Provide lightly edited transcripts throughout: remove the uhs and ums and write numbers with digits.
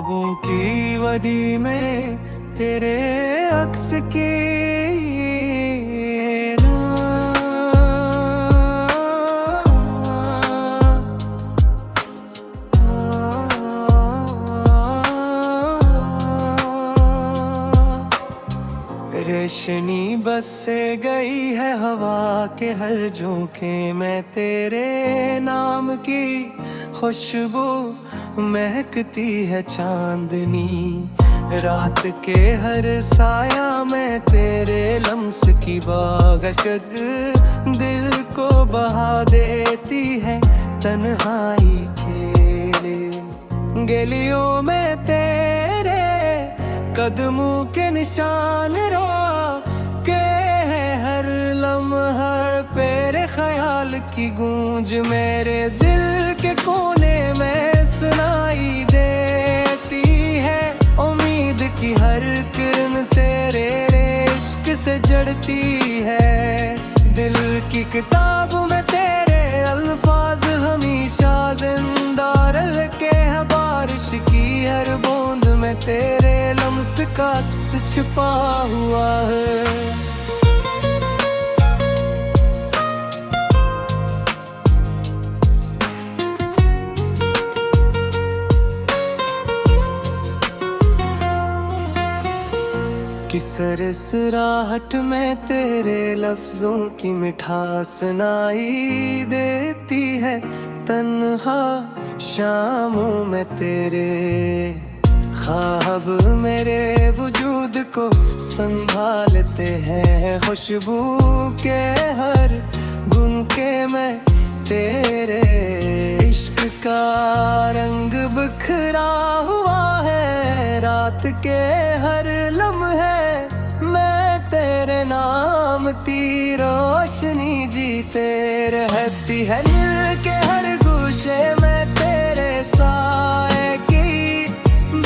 ख्वाबों की वदी में तेरे अक्स की रेशनी बस से गई है हवा के हर झोंके में तेरे नाम की खुशबू महकती है चांदनी। रात के हर साया में तेरे लम्स की बागशग दिल को बहा देती है तन्हाई के गलियों में तेरे कदमों के निशान रो के है हर लम्हा तेरे ख्याल की गूंज मेरे दिल के कोने में सुनाई देती है। उम्मीद की हर किरण तेरे इश्क से जड़ती है। दिल की किताब में तेरे अल्फाज हमेशा जिंदा रखे हैं। बारिश की हर बूंद में तेरे लम्स का अक्स छिपा हुआ है। किस सरसराहट में तेरे लफ्जों की मिठास सुनाई देती है। तन्हा शामों में तेरे ख्वाब मेरे वजूद को संभालते हैं। खुशबू के हर गुनके में तेरे इश्क का रंग बिखरा हुआ है। रात के हर लम्हे मैं तेरे नाम की रोशनी जीते रहती है। दिल के हर गोशे में तेरे साए की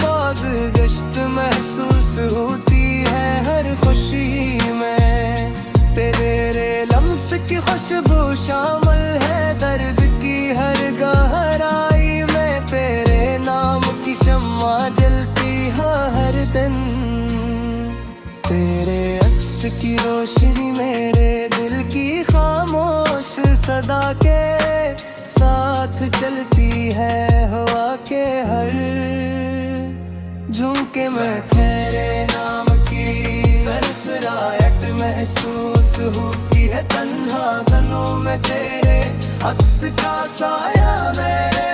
बाज़गश्त महसूस होती है। हर खुशी में तेरे लम्स की खुशबू शामिल है। दर्द की हर गहराई में तेरे नाम की शम्मा जलती है हर दिन। तेरे अक्स की रोशनी मेरे दिल की खामोश सदा के साथ चलती है। हवा के हर झोंके में तेरे नाम की सरसराहट महसूस होती है। तन्हा गनों में तेरे अक्स का साया मेरे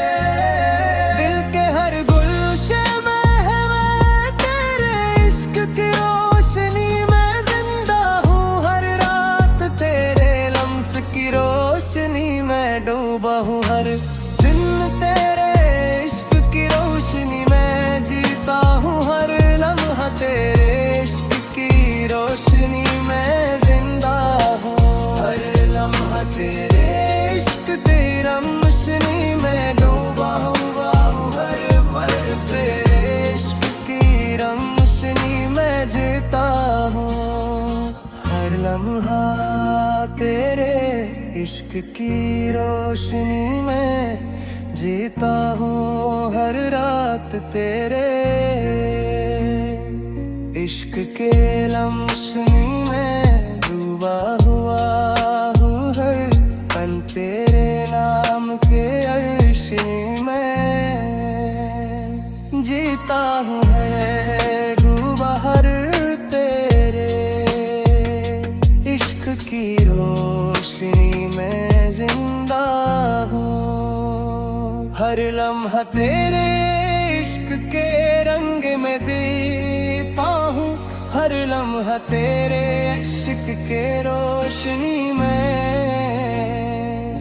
दिल के हर गुलशे में है। मैं तेरे इश्क की रोशनी में जिंदा हूँ। हर रात तेरे लम्स की रोशनी में डूबा हूँ। हर दिन तेरे इश्क की रोशनी में जीता हूँ। हर लम्हा तेरे इश्क की रोशनी में जिंदा हूँ। हर लम्हा तेरे इश्क की रोशनी में डूबा हुआ हूँ। हर पल तेरे इश्क की रोशनी में जीता हूँ। हर लम्हा तेरे इश्क की रोशनी में जीता हूँ। हर रात तेरे इश्क के रोशनी में डूबा हुआ हूँ। हर पल तेरे नाम के अर्शी में जीता हूँ। है डूबा हर तेरे इश्क की रोशनी में जिंदा हूँ। हर लम्हा तेरे इश्क के रंग में जीता हूँ। हर लम्हा तेरे इश्क के रोशनी में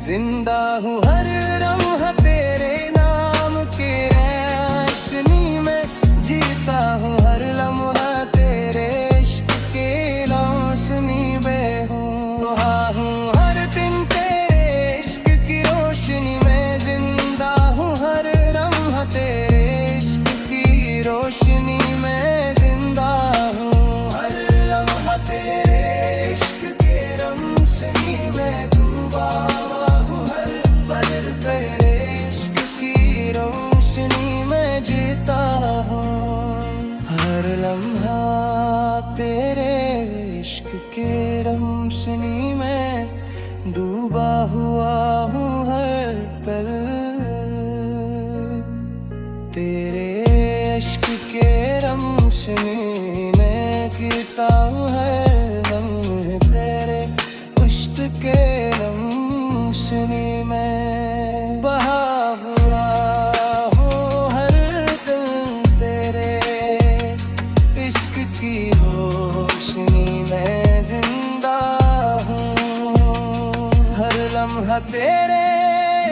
जिंदा हूँ। हर लम्हा तेरे नाम के रोशनी में जीता हूँ। हर लम्हा तेरे इश्क के रोशनी में हूँ। हर दिन तेरे इश्क की रोशनी में जिंदा हूँ। हर लम्हा तेरे इश्क की रोशनी में जिंदा हूँ। हर लम्हा तेरे इश्क के रोशनी में डूबा हुआ हूँ। हर पल तेरे तेरे इश्क के रोशनी में डूबा हुआ हूँ हर पल। तेरे इश्क के रोशनी में गिरता हूँ हर लम्हे, तेरे इश्क के रोशनी में बहा हुआ हूँ हर दिन। तेरे इश्क की रोशनी में जिंदा हूँ, हर लम्हा तेरे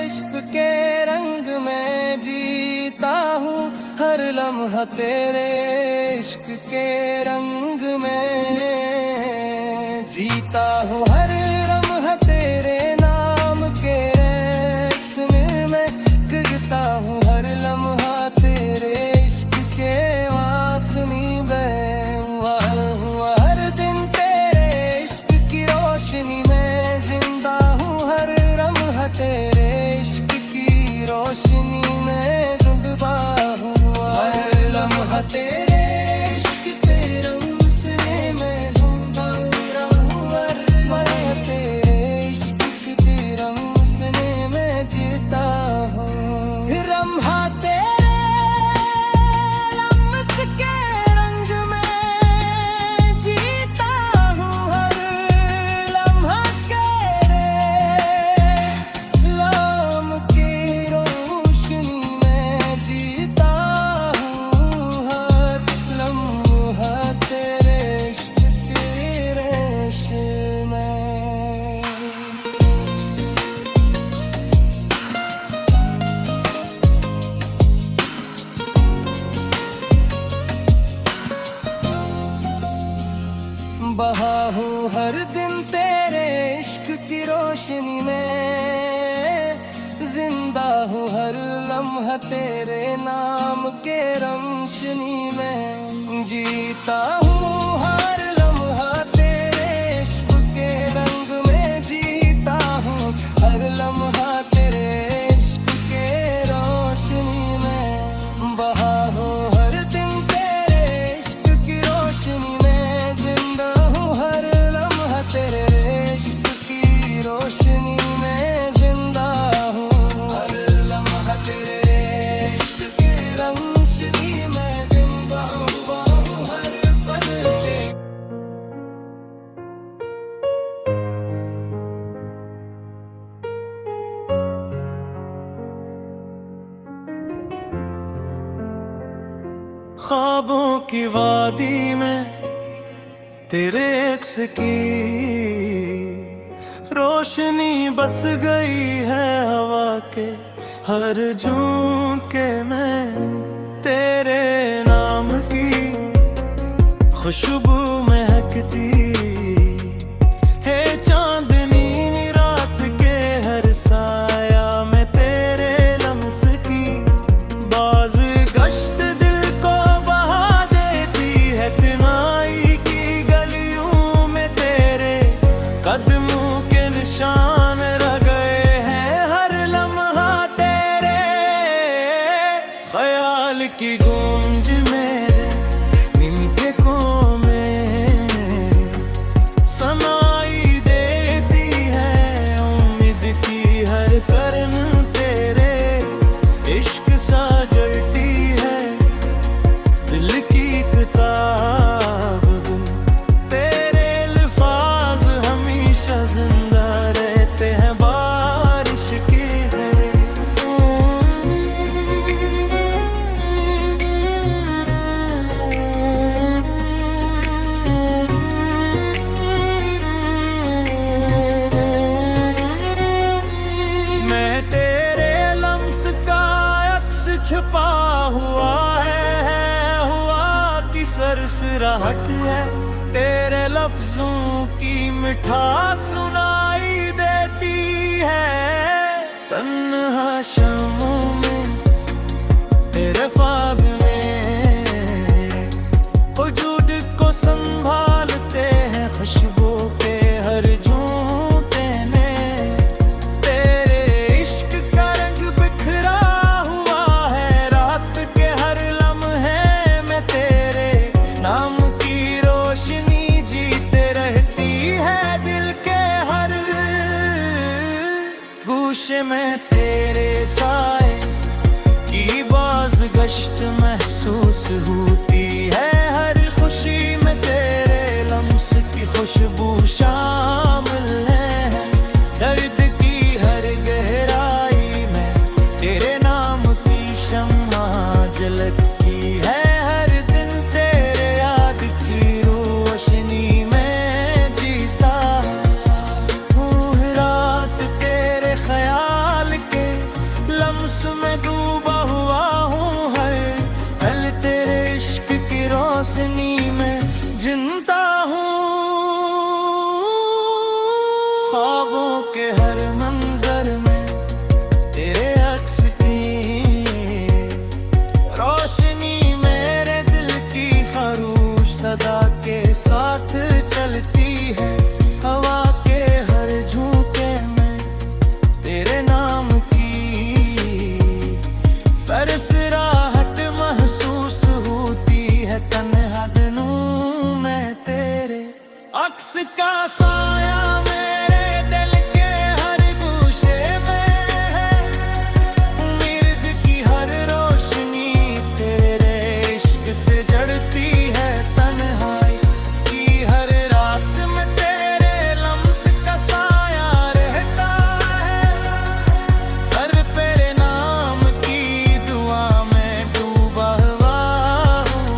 इश्क के रंग में जीता हूँ, हर लम्हा तेरे इश्क के रंग में जीता हूँ, हर लम्हा तेरे नाम के रेशम में गिरता हूँ, हर लम्हा तेरे इश्क के वासनी में हुआ, हर दिन तेरे इश्क की रोशनी में जिंदा हूँ, हर लम्हा तेरे इश्क की रोशनी में डूबा हुआ, हर लम्हा तेरे इश्क के रोशनी में डूबा हूँ, हर लम्हा तेरे इश्क की रोशनी में जीता हूँ, लम्हा तेरे लम्स के रंग में जीता हूँ, हर लम्हा तेरे लम की रोशनी में जीता हूँ, हर लम्हा तेरे इश्क की रेशम में। बहा हूँ हर दिन तेरे इश्क की रोशनी में, जिंदा हूँ हर लम्हा तेरे नाम के रोशनी में जीता हूँ, हर लम्हा तेरे इश्क के रंग में जीता हूँ, हर लम्हा तेरे इश्क के रोशनी में बहा हूँ हर दिन तेरे इश्क की रोशनी में जिंदा हूँ, हर लम्हा तेरे इश्क की रोशनी में जिंदा हूँ, हर लम्हा तेरे इश्क के रोशनी में जिंदा हूँ, हर पल तेरे। ख्वाबों की वादी में तेरे अक्स की रोशनी बस गई है हवा के हर झोंके में, तेरे नाम की खुशबू महकती है चांदनी रात के हर साया में, तेरे लम्स की बाज गश्त दिल को बहा देती है, तिनाई की गलियों में तेरे कदमों के निशान रह गए हैं, हर लम्हा तेरे ख्याल की गूंज में निंदकों में सनाई देती है उम्मीद की हर करन, तेरे इश्क सा जलती है दिल की किताब, तेरे अल्फाज हमेशा जिंदा रहते हैं बारिश की तरह। मैं तेरे लम्स का अक्स छुपा हुआ है हुआ की सरसराहट है, तेरे लफ्जों की मिठास सुनाई देती है, तन्हा शामों में तेरे ख्वाब में वजूद को संभालते हैं खुशबू के हर झोंके में, तेरे इश्क का रंग बिखरा हुआ है रात के हर लम्हे में, तेरे नाम की रोशनी नक्शे में तेरे साए की बाज़गश्त महसूस होती है। हर खुशी में तेरे लम्स की खुशबू शामिल है। दर्द की हर गहराई में तेरे नाम की शम्मा जलती है। हर दिन तेरे याद की रोशनी में जीता हूँ। रात तेरे ख्याल के लम्स में डूबा हुआ हूँ। हर पल तेरे इश्क की रोशनी में जिंदा हूँ। ख्वाबों के हर मंजर में तेरे अक्स की रोशनी मेरे दिल की खामोश सदा के साथ चलती है। हवा के हर झोंके में तेरे नाम की सरसराहट महसूस होती है। तन्हा दिनों में तेरे अक्स का साया मेरे दिल के हर गोशे में है। उम्मीद की हर रोशनी तेरे इश्क से जड़ती है। तन्हाई की हर रात में तेरे लम्स का साया रहता है। हर तेरे नाम की दुआ में डूबा हुआ हूँ।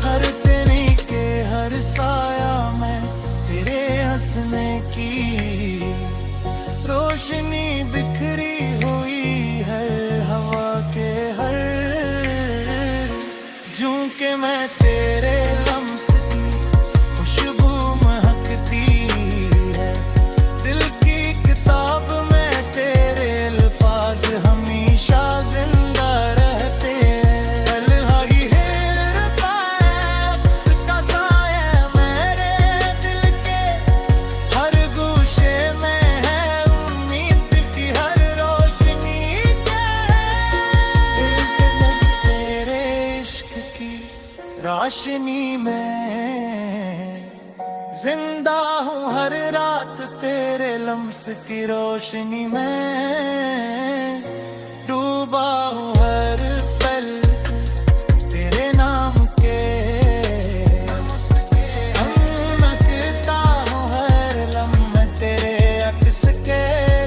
हर तेरी के हर साया में तेरे हंसने की रोशनी बिखरी हुई है। हवा के हर झोंके में तेरे लम्स की खुशबू महकती है। दिल की किताब में तेरे अल्फाज हमेशा जिंदा रहते हैं। तन्हाई है अक्स का साया मेरे दिल के हर गोशे में है। उम्मीद की हर रोशनी तेरे इश्क की रोशनी में जिंदा हूँ। हर रात तेरे लम्स की रोशनी में डूबा हूँ। हर पल तेरे नाम के महकता हूँ। हर लम्हे तेरे अक्स के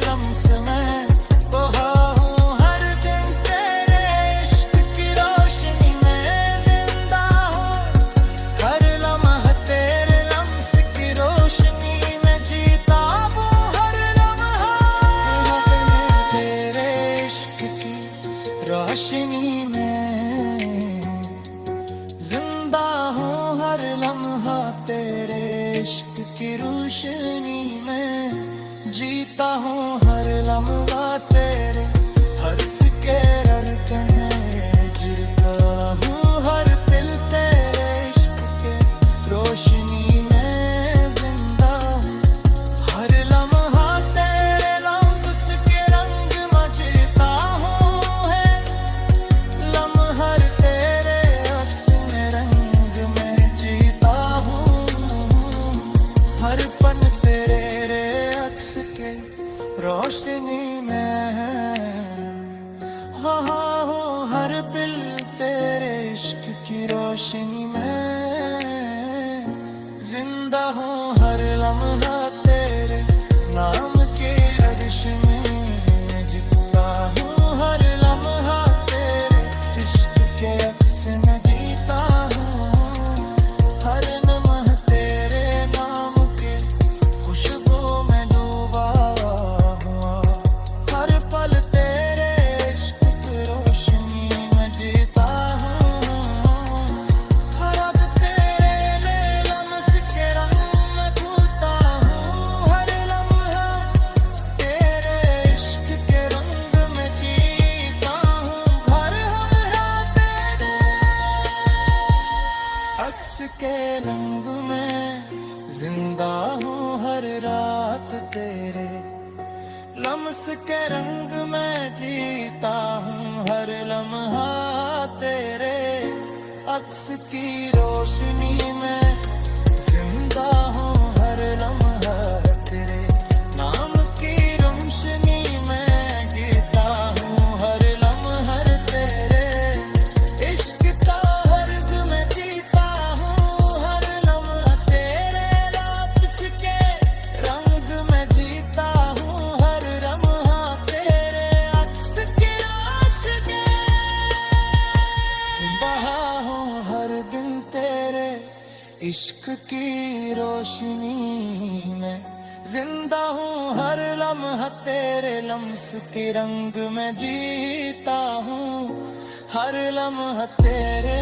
लम्स में बहा हूँ। हर दिन तेरे इश्क की रोशनी में जिंदा हूँ। हर लम्हा तेरे लम्स की रोशनी में जीता हूँ। हर लम्हा तेरे इश्क की रोशनी में जिंदा हूँ। हर लम्हा तेरे इश्क की रोशनी में जीता हूँ। हर लम्हा तेरे हर्ष के रड़के हैं जीता हूँ। हर पल तेरे इश्क के रोशनी में जिंदा हूँ। हर लम्हा तेरे लम्स के रंग में जीता हूँ। है लम्हर तेरे अक्स में रंग में जीता हूँ। हर पल तेरे अक्स के रोशनी में हाँ हो। हर पल तेरे इश्क की रोशनी में जिंदा हूँ। हर लम्हा तेरे नाम के अर्श में जीता हूँ। हर लम्हा तेरे इश्क के अक्स में जीता हूँ। हर लम्हा तेरे नाम के खुशबू में डूबा हुआ। हर पल तेरे इश्क की रोशनी में जीता हूँ। हर रात तेरे लम्स के रंग में खोता हूँ। हर लम्हा तेरे इश्क के रंग में जीता हूँ। हर हमरा तेरे अक्स के रंग में जिंदा हूँ। हर रात तेरे लम्स के रंग में जीता हूँ। हर लम्हा तेरे अक्स की रोशनी में जिंदा हूँ। हर लम्हा तेरे नाम की रोशनी इश्क की रोशनी में जिंदा हूँ, हर लम्हा तेरे लम्स के रंग में जीता हूँ, हर लम्हा तेरे